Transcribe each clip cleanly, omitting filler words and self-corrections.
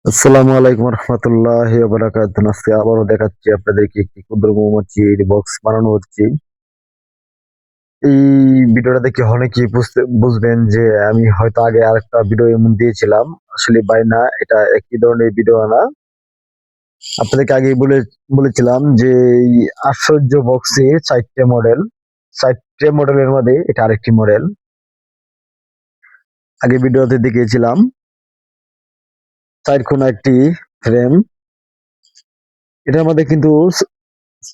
আসসালামু আলাইকুম রহমতুল্লাহি ওয়া বারাকাতুহু। আজকে আবারও দেখাচ্ছি আপনাদেরকে একটি ক্ষুদ্র মৌমাছির বক্স বানানো হচ্ছে। এই ভিডিওটা দেখে অনেকেই বুঝবেন যে আমি হয়তো আগে আরেকটা ভিডিও এমন দিয়েছিলাম। আসলে ভাই না, এটা একই ধরনের ভিডিও না। আপনাদেরকে আগেই বলেছিলাম যে এই আশ্চর্য বক্সে চারটে মডেলের মধ্যে এটা আরেকটি মডেল। আগে ভিডিওতে দেখিয়েছিলাম চার কোণা একটি ফ্রেম। এটার মধ্যে কিন্তু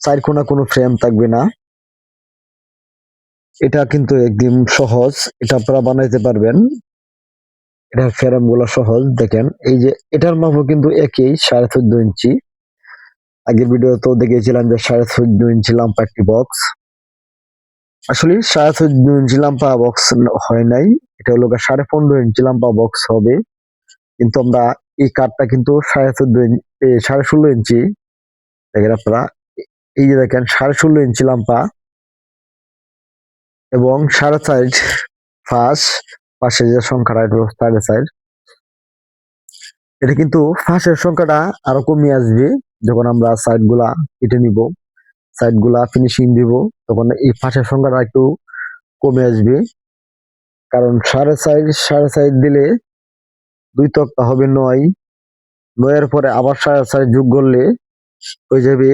চার কোণা কোনো ফ্রেম থাকবে না। এটা কিন্তু একদম সহজ, এটা আপনারা বানাইতে পারবেন। এটার ফ্রেম গুলো সহজ, দেখেন এই যে এটার মাপও কিন্তু একই 14.5 ইঞ্চি। আগের ভিডিও তো দেখিয়েছিলাম যে 14.5 ইঞ্চি লাম্পা একটি বক্স। আসলে 14.5 ইঞ্চি লাম্পা বক্স হয় নাই, এটা হলো 15.5 ইঞ্চি লাম্পা বক্স হবে। কিন্তু আমরা এই কাঠটা কিন্তু 16.5 ইঞ্চি দেখেন আপনারা। এই যে দেখেন 16.5 ইঞ্চি লাম্পা এবং 4.5 ফাঁস, পাশে যে সংখ্যাটা এটা 4.5। এটা কিন্তু ফাঁসের সংখ্যাটা আরো কমে আসবে যখন আমরা সাইড গুলা কেটে নিব, সাইড গুলা ফিনিশিং দিব, তখন এই ফাঁসের সংখ্যাটা একটু কমে আসবে। কারণ 4.5 দিলে দুই তক্তা হবে 9, 9-এর পরে আবার 4.5 যোগ করলে হয়ে যাবে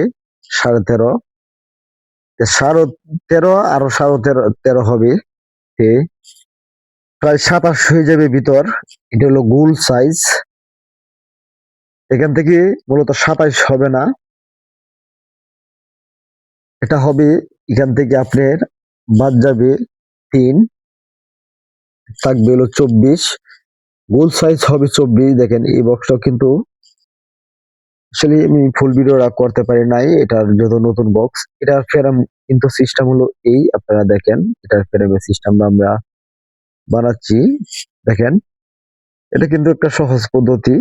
13.5। 13.5 আরো 13.5 হবে, এ প্রায় 27 হয়ে যাবে ভিতর। এটা হলো গোল সাইজ। এখান থেকে মূলত 27 হবে না, এটা হবে এখান থেকে আপনার বাদ যাবে 3, থাকবে হলো 24। গোল সাইজ হবে 24। দেখেন এই বক্সটা কিন্তু আসলে আমি ফুল ভিডিওটা করতে পারি নাই, এটার যত নতুন বক্স। এটার ফ্রেম কিন্তু সিস্টেম হলো এই, আপনারা দেখেন এটার ফ্রেমের সিস্টেম আমরা বানাচ্ছি। দেখেন এটা কিন্তু একটা সহজ পদ্ধতি,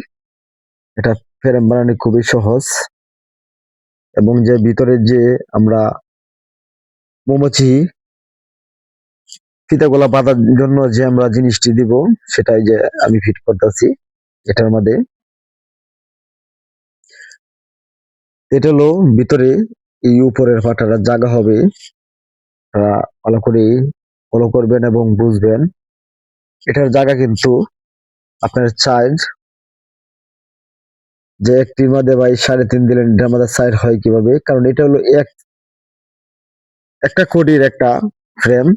এটা ফ্রেম বানানো খুবই সহজ। এবং যে ভিতরে যে আমরা মৌমাছি ফিতাগুলা বাঁধার জন্য যে আমরা জিনিসটি দিব, সেটাই যে আমি ফিট করতেছি এটার মধ্যে। এটা হলো ভিতরে এই উপরের পাটার জায়গা হবে, ভালো করে ফলো করবেন এবং বুঝবেন। এটার জায়গা কিন্তু আপনার চাইল্ড যে একটির মধ্যে ভাই 3.5 দিলেন, এটার মধ্যে সাইড হয় কিভাবে? কারণ এটা হলো একটা কোডির একটা ফ্রেম।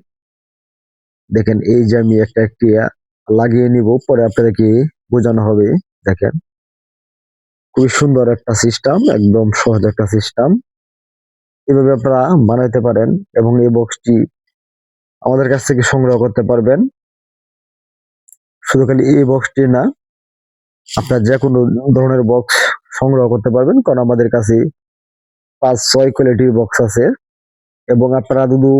দেখেন এই যে আমি একটি লাগিয়ে নিব, পরে আপনাদেরকে বোঝানো হবে। দেখেন খুবই সুন্দর একটা সিস্টেম, একদম সহজ একটা সিস্টেম। এভাবে আপনারা বানাইতে পারেন এবং এই বক্সটি আমাদের কাছ থেকে সংগ্রহ করতে পারবেন। শুধু খালি এই বক্সটি না, আপনার যে কোনো ধরনের বক্স সংগ্রহ করতে পারবেন, কারণ আমাদের কাছে 5-6 কোয়ালিটির বক্স আছে। এবং আপনারা শুধু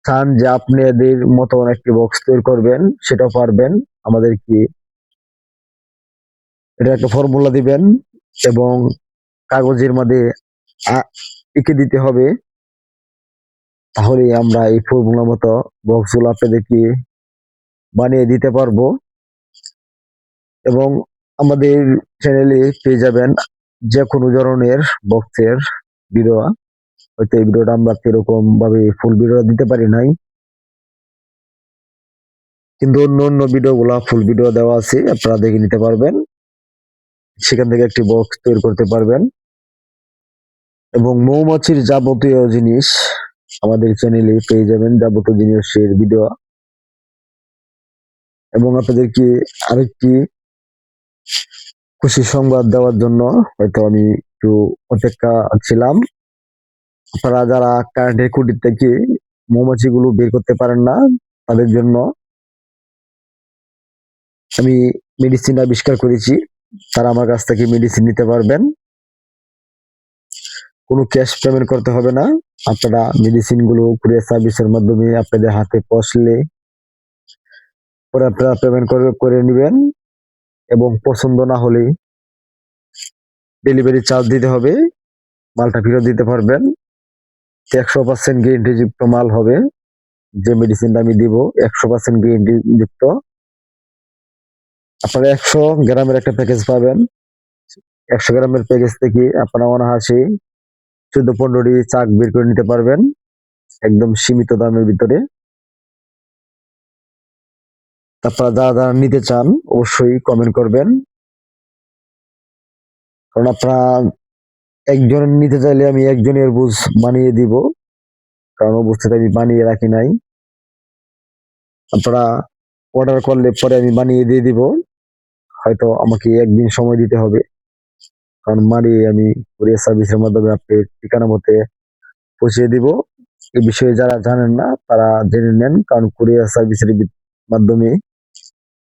চান যে আপনাদের মতন একটি বক্স তৈরি করবেন, সেটাও পারবেন। আমাদেরকে এটা একটা ফর্মুলা দিবেন এবং কাগজের মধ্যে এঁকে দিতে হবে, তাহলে আমরা এই ফর্মুলা মতো বক্সগুলো আপনাদেরকে বানিয়ে দিতে পারবো। এবং আমাদের চ্যানেলে পেয়ে যাবেন যে কোনো ধরনের বক্সের ভিডিও। হয়তো এই ভিডিওটা আমরা সেরকম ভাবে ফুল ভিডিও দিতে পারি নাই, কিন্তু অন্য অন্য ভিডিও গুলা ফুল ভিডিও দেওয়া আছে, আপনারা দেখে নিতে পারবেন। সেখান থেকে একটি বক্স তৈরি করতে পারবেন। এবং মৌমাছির যাবতীয় জিনিস আমাদের চ্যানেলে পেয়ে যাবেন, যাবতীয় জিনিসের ভিডিও। এবং আপনাদেরকে আরেকটি খুশি সংবাদ দেওয়ার জন্য হয়তো আমি একটু অপেক্ষা ছিলাম। আপনারা যারা কারেন্টের খুঁটি থেকে মৌমাছি গুলো বের করতে পারেন না, তাদের জন্য আমি মেডিসিন আবিষ্কার করেছি। তারা আমার কাছ থেকে মেডিসিন নিতে পারবেন, কোনো ক্যাশ পেমেন্ট করতে হবে না। আপনারা মেডিসিন গুলো কুরিয়ার সার্ভিসের মাধ্যমে আপনাদের হাতে পৌঁছলে পরে আপনারা পেমেন্ট করে নেবেন। এবং পছন্দ না হলে ডেলিভারি চার্জ দিতে হবে, মালটা ফেরত দিতে পারবেন। 100% গ্যারেন্টি যুক্ত মাল হবে, যে মেডিসিনটা আমি দিব 100% গ্যারেন্টি যুক্ত। আপনারা 100 গ্রামের একটা প্যাকেজ পাবেন। 100 গ্রামের প্যাকেজ থেকে আপনারা অনায়াসে 14-15টি চাক বের করে নিতে পারবেন একদম সীমিত দামের ভিতরে। আপনারা যারা যারা নিতে চান অবশ্যই কমেন্ট করবেন, কারণ আপনারা একজন নিতে চাইলে আমি একজনের বুঝ বানিয়ে দিব, কারণ অবস্থাতে আমি বানিয়ে রাখি নাই। আপনারা অর্ডার করলে পরে আমি বানিয়ে দিয়ে দিব, হয়তো আমাকে একদিন সময় দিতে হবে, কারণ বানিয়ে আমি কুরিয়ার সার্ভিসের মাধ্যমে আপনি ঠিকানা মতে পৌঁছে দিব। এই বিষয়ে যারা জানেন না তারা জেনে নেন, কারণ কুরিয়ার সার্ভিসের মাধ্যমে